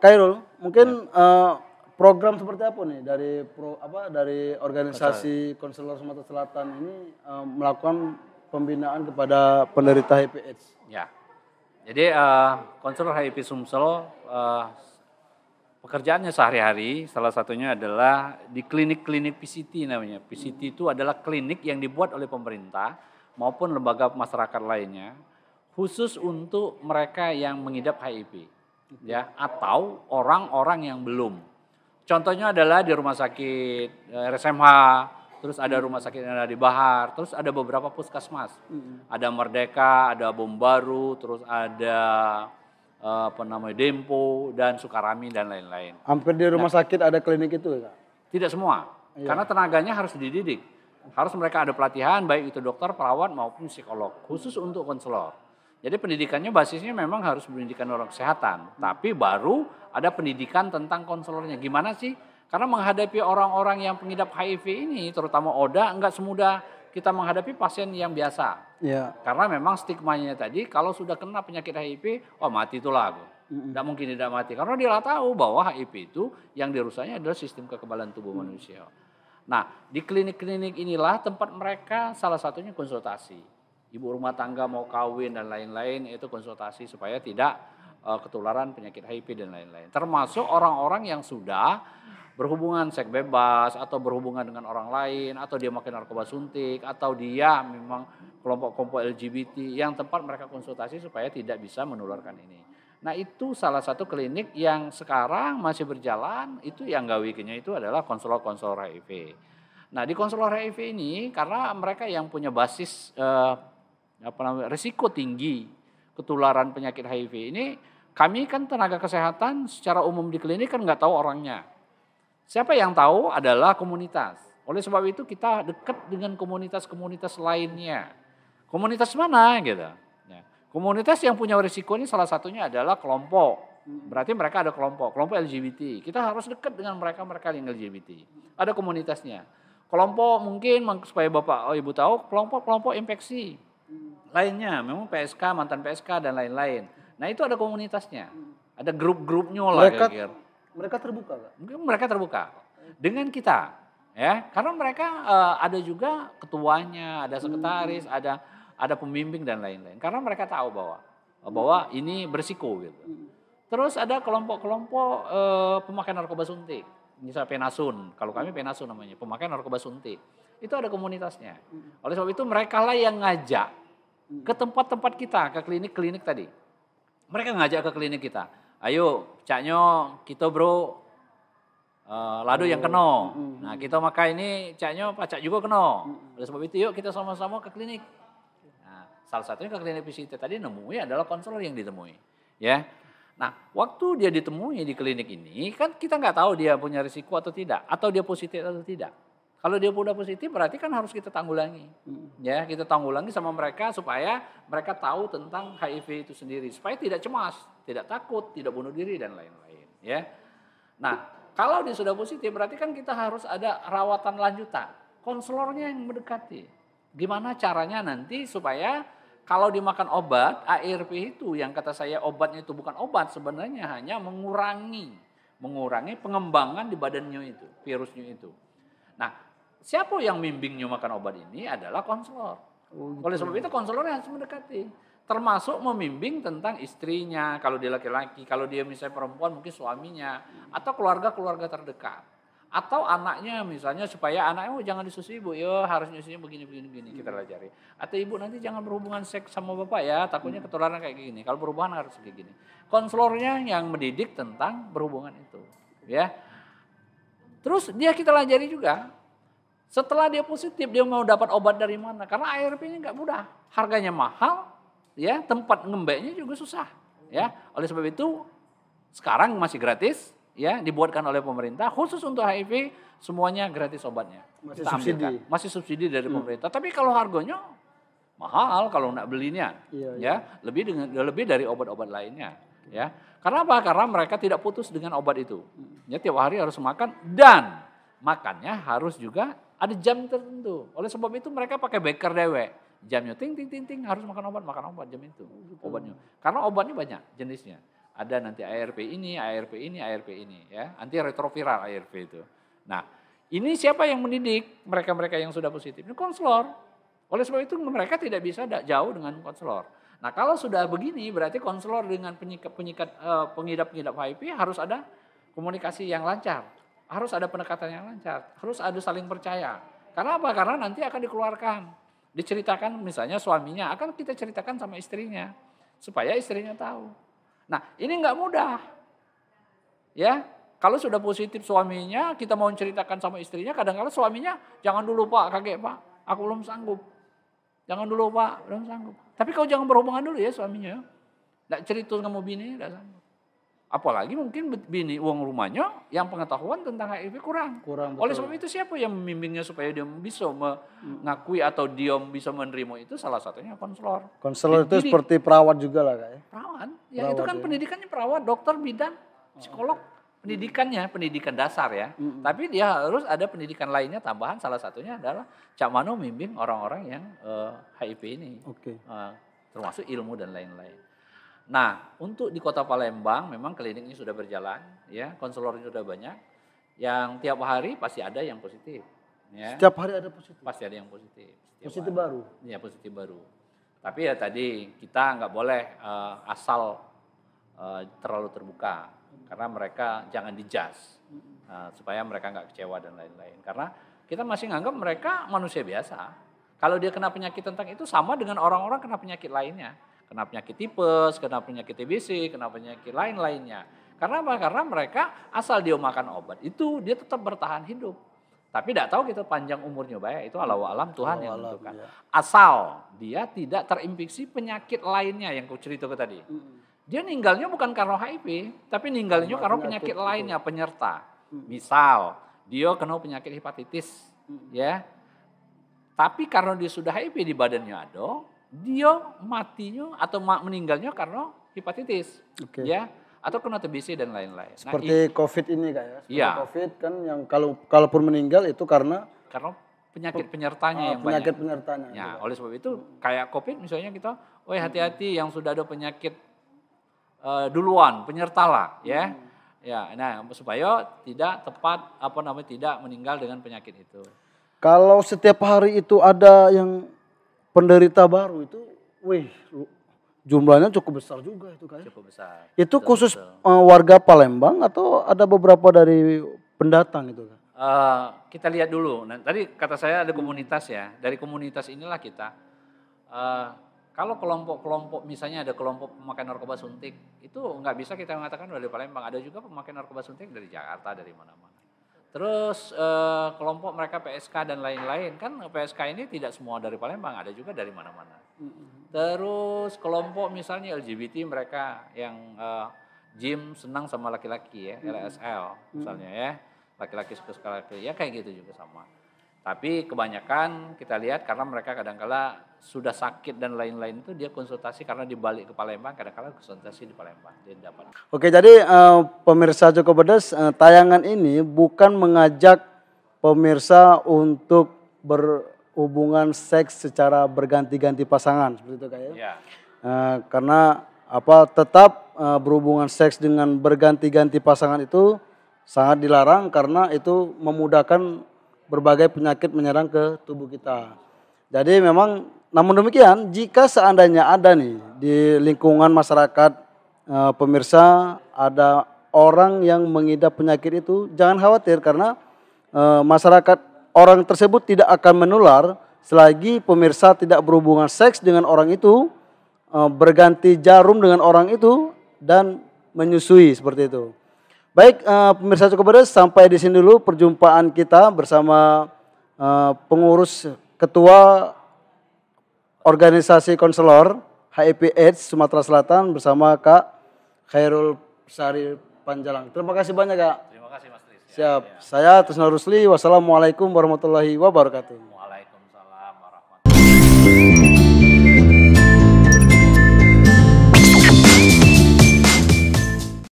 Khairul, mungkin program seperti apa nih dari organisasi konselor Sumatera Selatan ini melakukan pembinaan kepada penderita HIV/AIDS? Ya, jadi konselor HIV Sumsel pekerjaannya sehari-hari salah satunya adalah di klinik-klinik PCT namanya. PCT itu adalah klinik yang dibuat oleh pemerintah maupun lembaga masyarakat lainnya khusus untuk mereka yang mengidap HIV ya atau orang-orang yang belum. Contohnya adalah di rumah sakit RSMH, terus ada rumah sakit yang ada di Bahar, terus ada beberapa puskesmas. Ada Merdeka, ada Bom Baru, terus ada Dempo dan Sukarami dan lain-lain. Hampir di rumah sakit ada klinik itu ya? Tidak semua, karena tenaganya harus dididik. Harus mereka ada pelatihan baik itu dokter, perawat maupun psikolog, khusus untuk konselor. Jadi pendidikannya basisnya memang harus pendidikan orang kesehatan, tapi baru ada pendidikan tentang konselornya. Gimana sih? Karena menghadapi orang-orang yang pengidap HIV ini, terutama ODA, enggak semudah kita menghadapi pasien yang biasa. Ya. Karena memang stigmanya tadi, kalau sudah kena penyakit HIV, mati itulah aku. Tidak mungkin tidak mati. Karena dia tahu bahwa HIV itu yang dirusaknya adalah sistem kekebalan tubuh manusia. Nah, di klinik-klinik inilah tempat mereka salah satunya konsultasi. Ibu rumah tangga mau kawin dan lain-lain itu konsultasi supaya tidak ketularan penyakit HIV dan lain-lain. Termasuk orang-orang yang sudah berhubungan seks bebas atau berhubungan dengan orang lain atau dia makan narkoba suntik atau dia memang kelompok-kelompok LGBT yang tempat mereka konsultasi supaya tidak bisa menularkan ini. Nah itu salah satu klinik yang sekarang masih berjalan, itu yang gawikinya itu adalah konselor-konselor HIV. Nah di konselor HIV ini karena mereka yang punya basis risiko tinggi ketularan penyakit HIV ini, kami kan tenaga kesehatan secara umum di klinik kan nggak tahu orangnya. Siapa yang tahu adalah komunitas. Oleh sebab itu kita dekat dengan komunitas-komunitas lainnya. Komunitas mana gitu? Ya. Komunitas yang punya risiko ini salah satunya adalah kelompok. Berarti mereka ada kelompok LGBT. Kita harus dekat dengan mereka yang LGBT. Ada komunitasnya. Kelompok mungkin supaya Bapak Ibu tahu kelompok infeksi. Lainnya memang PSK, mantan PSK dan lain-lain. Nah itu ada komunitasnya. Ada grup-grupnya lah kira-kira. Mereka terbuka gak? Mungkin mereka terbuka dengan kita, ya, karena mereka ada juga ketuanya, ada sekretaris, ada pembimbing dan lain-lain. Karena mereka tahu bahwa ini berisiko gitu. Terus ada kelompok-kelompok pemakai narkoba suntik, misalnya Penasun. Kalau kami Penasun namanya, pemakai narkoba suntik. Itu ada komunitasnya. Oleh sebab itu mereka lah yang ngajak ke tempat-tempat kita, ke klinik-klinik tadi. Mereka ngajak ke klinik kita. Ayo, caknya kita bro, ladu yang kena. Nah kita makan ini caknya pacak juga kena. Oleh sebab itu yuk kita sama-sama ke klinik. Nah, salah satunya ke klinik PCT tadi nemui adalah konselor yang ditemui. Ya. Nah waktu dia ditemui di klinik ini kan kita nggak tahu dia punya risiko atau tidak. Atau dia positif atau tidak. Kalau dia udah positif berarti kan harus kita tanggulangi. Ya, kita tanggulangi sama mereka supaya mereka tahu tentang HIV itu sendiri. Supaya tidak cemas, tidak takut, tidak bunuh diri dan lain-lain. Ya. Nah, kalau dia sudah positif berarti kan kita harus ada rawatan lanjutan. Konselornya yang mendekati. Gimana caranya nanti supaya kalau dimakan obat, ARV itu yang kata saya obatnya itu bukan obat. Sebenarnya hanya mengurangi pengembangan di badannya itu, virusnya itu. Nah, siapa yang membimbingnya makan obat ini adalah konselor. Oleh sebab itu konselor harus mendekati. Termasuk membimbing tentang istrinya, kalau dia laki-laki, kalau dia misalnya perempuan mungkin suaminya, atau keluarga-keluarga terdekat. Atau anaknya misalnya supaya anaknya jangan disusui bu, ya harus nyusuinya begini kita pelajari. Atau ibu nanti jangan berhubungan seks sama bapak ya, takutnya ketularan kayak gini. Kalau berhubungan harus kayak gini. Konselornya yang mendidik tentang berhubungan itu. Ya. Terus kita pelajari juga. Setelah dia positif, dia mau dapat obat dari mana? Karena ARV-nya nggak mudah, harganya mahal, ya tempat ngembeknya juga susah, ya. Oleh sebab itu sekarang masih gratis, ya dibuatkan oleh pemerintah khusus untuk HIV semuanya gratis obatnya. Masih subsidi dari pemerintah. Tapi kalau harganya mahal kalau nak belinya, ya lebih dari obat-obat lainnya, ya. Karena apa? Karena mereka tidak putus dengan obat itu, ya tiap hari harus makan dan makannya harus juga ada jam tertentu. Oleh sebab itu mereka pakai beker dewek. Jamnya ting harus makan obat jam itu obatnya. Karena obatnya banyak jenisnya. ada nanti ARV ini, ARV ini, ARV ini ya, anti retroviral ARV itu. Nah, ini siapa yang mendidik mereka-mereka yang sudah positif? Ini konselor. Oleh sebab itu mereka tidak bisa jauh dengan konselor. Nah, kalau sudah begini berarti konselor dengan pengidap-pengidap HIV harus ada komunikasi yang lancar. Harus ada pendekatan yang lancar, harus ada saling percaya. Karena apa? Karena nanti akan dikeluarkan. Diceritakan misalnya suaminya, akan kita ceritakan sama istrinya. Supaya istrinya tahu. Nah, ini nggak mudah. Ya, kalau sudah positif suaminya, kita mau ceritakan sama istrinya, kadang-kadang suaminya, jangan dulu Pak, kakek Pak, aku belum sanggup. Jangan dulu Pak, belum sanggup. Tapi kau jangan berhubungan dulu ya suaminya. Nggak cerita sama bini, nggak sanggup. Apalagi mungkin bini uang rumahnya yang pengetahuan tentang HIV kurang. Oleh sebab itu siapa yang membimbingnya supaya dia bisa mengakui atau dia bisa menerima itu, salah satunya konselor. Konselor itu seperti perawat juga lah Kak ya? Perawat, ya itu kan pendidikannya perawat, dokter, bidan, psikolog. Pendidikan dasar ya. Tapi dia harus ada pendidikan lainnya tambahan, salah satunya adalah Cak Mano membimbing orang-orang yang HIV ini. Termasuk ilmu dan lain-lain. Nah, untuk di Kota Palembang memang kliniknya sudah berjalan, ya, konselornya sudah banyak. Yang tiap hari pasti ada yang positif. Ya. Setiap hari ada positif? Pasti ada yang positif. Positif baru? Iya, positif baru. Tapi ya tadi kita nggak boleh asal terlalu terbuka. Karena mereka jangan dijudge, supaya mereka nggak kecewa dan lain-lain. Karena kita masih nganggap mereka manusia biasa. Kalau dia kena penyakit tentang itu sama dengan orang-orang kena penyakit lainnya. Kena penyakit tipes, kena penyakit TBC, kena penyakit lain-lainnya. Karena apa? Karena mereka asal dia makan obat, itu dia tetap bertahan hidup. Tapi tidak tahu kita panjang umurnya baik, itu Allahu alam Tuhan yang menentukan. Ya. Asal dia tidak terinfeksi penyakit lainnya yang kau ceritakan tadi. Dia ninggalnya bukan karena HIV, tapi ninggalnya karena penyakit lainnya, penyerta. Misal, dia kena penyakit hepatitis, ya. Tapi karena dia sudah HIV di badannya ada, dia matinya atau meninggalnya karena hepatitis, ya. Atau kena TBC dan lain-lain. Seperti COVID ini Kak ya? Iya. COVID kan yang kalaupun meninggal itu karena penyakit penyertanya yang penyakit banyak. penyertanya. Ya, oleh sebab itu kayak COVID misalnya kita, hati-hati yang sudah ada penyakit duluan, penyertalah ya. Ya, nah supaya tidak tidak meninggal dengan penyakit itu. Kalau setiap hari itu ada yang penderita baru itu, jumlahnya cukup besar juga itu Kak. Cukup besar. Itu khusus warga Palembang atau ada beberapa dari pendatang itu Kak? Kita lihat dulu. Nah, tadi kata saya ada komunitas ya. Dari komunitas inilah kita. Kalau kelompok-kelompok, misalnya ada kelompok pemakai narkoba suntik, itu nggak bisa kita mengatakan dari Palembang. Ada juga pemakai narkoba suntik dari Jakarta, dari mana-mana. Terus kelompok mereka PSK dan lain-lain, kan PSK ini tidak semua dari Palembang, ada juga dari mana-mana. Terus kelompok misalnya LGBT mereka yang gym senang sama laki-laki ya, LSL misalnya ya, laki-laki suka laki, ya kayak gitu juga sama. Tapi kebanyakan kita lihat karena mereka kadang-kala sudah sakit dan lain-lain itu dia konsultasi karena dibalik ke Palembang, kadang-kala konsultasi di Palembang dia dapat. Oke, jadi pemirsa Joko Pedas, tayangan ini bukan mengajak pemirsa untuk berhubungan seks secara berganti-ganti pasangan seperti itu kayak. Ya. Karena tetap berhubungan seks dengan berganti-ganti pasangan itu sangat dilarang karena itu memudahkan berbagai penyakit menyerang ke tubuh kita. Jadi memang, namun demikian, jika seandainya ada nih di lingkungan masyarakat pemirsa ada orang yang mengidap penyakit itu, jangan khawatir karena masyarakat orang tersebut tidak akan menular selagi pemirsa tidak berhubungan seks dengan orang itu, berganti jarum dengan orang itu dan menyusui seperti itu. Baik, pemirsa Cukup Pedas, sampai di sini dulu perjumpaan kita bersama pengurus ketua organisasi konselor HIV/AIDS Sumatera Selatan bersama Kak Khairul Sari Panjalang. Terima kasih banyak Kak. Terima kasih Mas Tris. Siap. Ya. Saya Trisno Rusli. Wassalamualaikum warahmatullahi wabarakatuh.